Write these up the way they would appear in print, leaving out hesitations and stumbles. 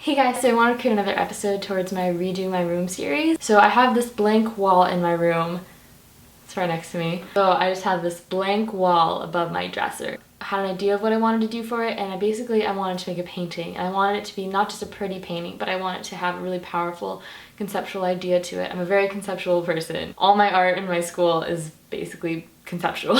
Hey guys, so I want to create another episode towards my Redo My Room series. So I have this blank wall in my room. It's right next to me. So I just have this blank wall above my dresser. I had an idea of what I wanted to do for it, and I wanted to make a painting. I wanted it to be not just a pretty painting, but I wanted to have a really powerful conceptual idea to it. I'm a very conceptual person. All my art in my school is basically conceptual.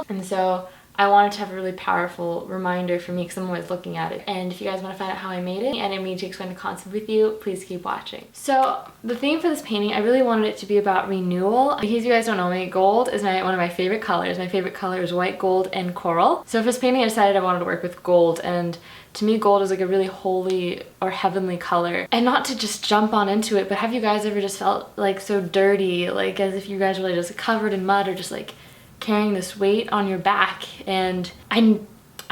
And so I wanted to have a really powerful reminder for me because I'm always looking at it. And if you guys want to find out how I made it and I need to explain the concept with you, please keep watching. So the theme for this painting, I really wanted it to be about renewal. In case you guys don't know me, gold is one of my favorite colors. My favorite color is white, gold, and coral. So for this painting, I decided I wanted to work with gold, and to me, gold is like a really holy or heavenly color. And not to just jump on into it, but have you guys ever just felt like so dirty, like as if you guys were just covered in mud or just like carrying this weight on your back? And I don't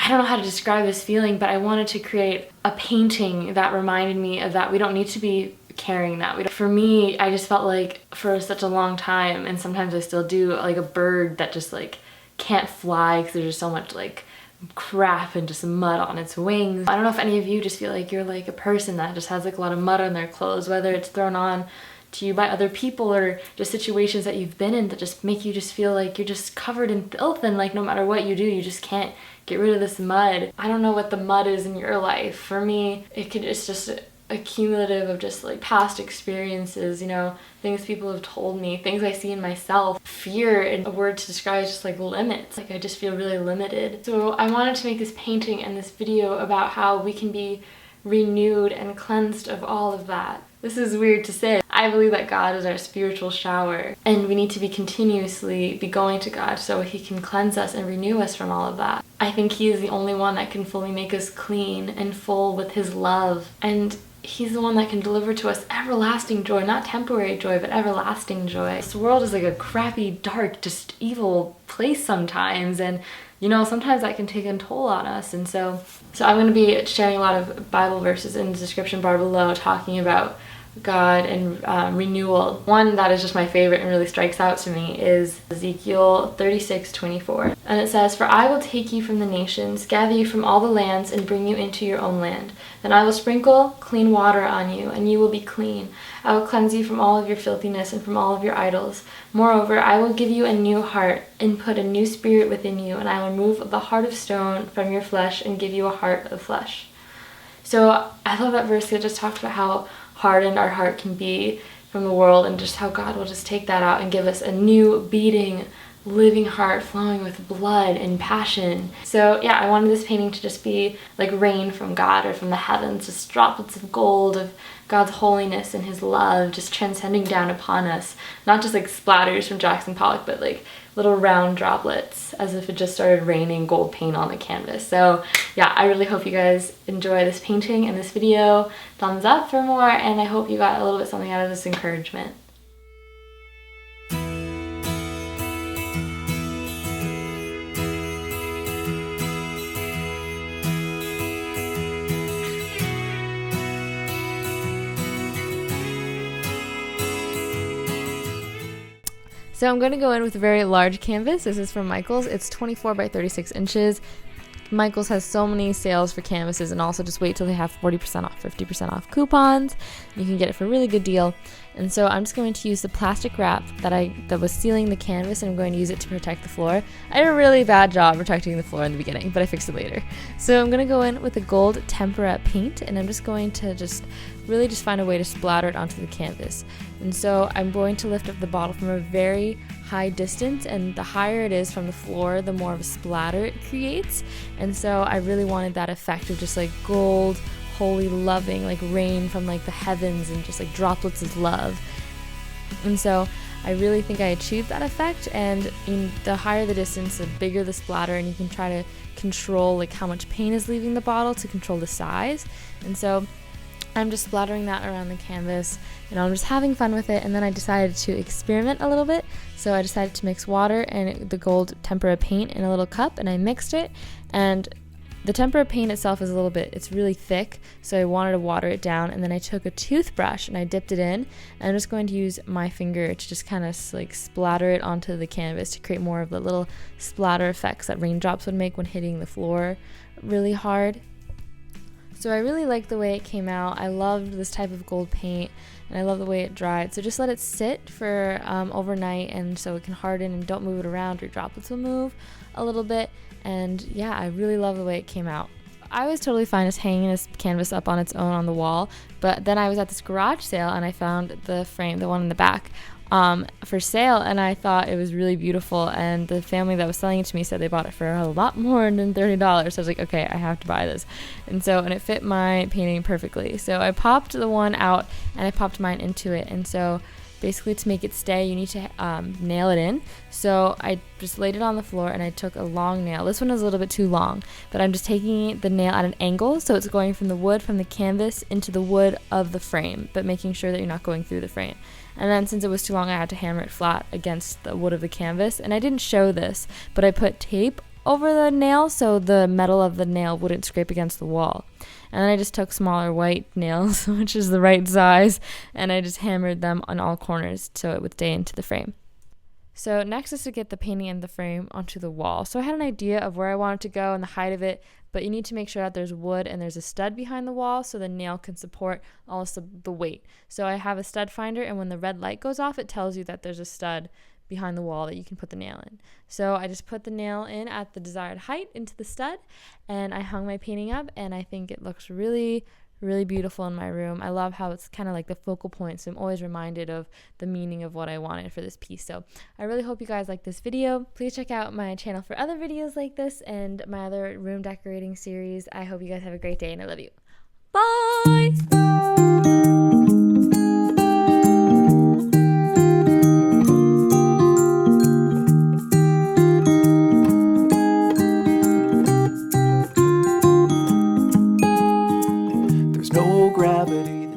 know how to describe this feeling, but I wanted to create a painting that reminded me of that. We don't need to be carrying that. For me, I just felt like for such a long time, and sometimes I still do, like a bird that just like can't fly because there's just so much like crap and just mud on its wings. I don't know if any of you just feel like you're like a person that just has like a lot of mud on their clothes, whether it's thrown on to you by other people or just situations that you've been in that just make you just feel like you're just covered in filth, and like no matter what you do, you just can't get rid of this mud. I don't know what the mud is in your life. For me, it's just a cumulative of just like past experiences, you know, things people have told me, things I see in myself. Fear, and a word to describe is just like limits. Like I just feel really limited. So I wanted to make this painting and this video about how we can be renewed and cleansed of all of that. This is weird to say. I believe that God is our spiritual shower, and we need to continuously be going to God so He can cleanse us and renew us from all of that. I think He is the only one that can fully make us clean and full with His love, and He's the one that can deliver to us everlasting joy, not temporary joy, but everlasting joy. This world is like a crappy, dark, just evil place sometimes, and you know, sometimes that can take a toll on us. And so I'm going to be sharing a lot of Bible verses in the description bar below talking about God and renewal. One that is just my favorite and really strikes out to me is Ezekiel 36:24. And it says, "For I will take you from the nations, gather you from all the lands, and bring you into your own land. Then I will sprinkle clean water on you, and you will be clean. I will cleanse you from all of your filthiness and from all of your idols. Moreover, I will give you a new heart and put a new spirit within you, and I will remove the heart of stone from your flesh and give you a heart of flesh." So I love that verse. It just talked about how hardened our heart can be from the world, and just how God will just take that out and give us a new beating, living heart flowing with blood and passion. So yeah, I wanted this painting to just be like rain from God or from the heavens, just droplets of gold of God's holiness and His love just transcending down upon us. Not just like splatters from Jackson Pollock, but like little round droplets, as if it just started raining gold paint on the canvas. So yeah, I really hope you guys enjoy this painting and this video. Thumbs up for more, and I hope you got a little bit something out of this encouragement. So I'm going to go in with a very large canvas. This is from Michaels. It's 24 by 36 inches. Michaels has so many sales for canvases, and also just wait till they have 40% off, 50% off coupons. You can get it for a really good deal. And so I'm just going to use the plastic wrap that was sealing the canvas, and I'm going to use it to protect the floor. I did a really bad job protecting the floor in the beginning, but I fixed it later. So I'm going to go in with a gold tempera paint, and I'm just going to really find a way to splatter it onto the canvas. And so I'm going to lift up the bottle from a very high distance, and the higher it is from the floor, the more of a splatter it creates. And so I really wanted that effect of just like gold, holy, loving, like rain from like the heavens, and just like droplets of love. And so I really think I achieved that effect, and the higher the distance, the bigger the splatter, and you can try to control like how much paint is leaving the bottle to control the size. And so I'm just splattering that around the canvas, and I'm just having fun with it. And then I decided to experiment a little bit. So I decided to mix water and the gold tempera paint in a little cup, and I mixed it. And the tempera paint itself is it's really thick, so I wanted to water it down. And then I took a toothbrush and I dipped it in, and I'm just going to use my finger to just kind of like splatter it onto the canvas to create more of the little splatter effects that raindrops would make when hitting the floor really hard. So I really like the way it came out. I loved this type of gold paint, and I love the way it dried. So just let it sit for overnight, and so it can harden, and don't move it around, your droplets will move a little bit. And yeah, I really love the way it came out. I was totally fine just hanging this canvas up on its own on the wall, but then I was at this garage sale and I found the frame, the one in the back, for sale, and I thought it was really beautiful, and the family that was selling it to me said they bought it for a lot more than $30. So I was like, okay, I have to buy this. And it fit my painting perfectly. So I popped the one out and I popped mine into it. And so basically, to make it stay, you need to nail it in. So I just laid it on the floor and I took a long nail. This one is a little bit too long, but I'm just taking the nail at an angle, so it's going from the wood from the canvas into the wood of the frame, but making sure that you're not going through the frame. And then since it was too long, I had to hammer it flat against the wood of the canvas. And I didn't show this, but I put tape over the nail so the metal of the nail wouldn't scrape against the wall. And then I just took smaller white nails, which is the right size, and I just hammered them on all corners so it would stay into the frame. So next is to get the painting and the frame onto the wall. So I had an idea of where I wanted to go and the height of it, but you need to make sure that there's wood and there's a stud behind the wall so the nail can support also the weight. So I have a stud finder, and when the red light goes off, it tells you that there's a stud behind the wall that you can put the nail in. So I just put the nail in at the desired height into the stud, and I hung my painting up, and I think it looks really, really beautiful in my room. I love how it's kind of like the focal point, so I'm always reminded of the meaning of what I wanted for this piece. So I really hope you guys like this video. Please check out my channel for other videos like this and my other room decorating series. I hope you guys have a great day, and I love you. Bye! No gravity.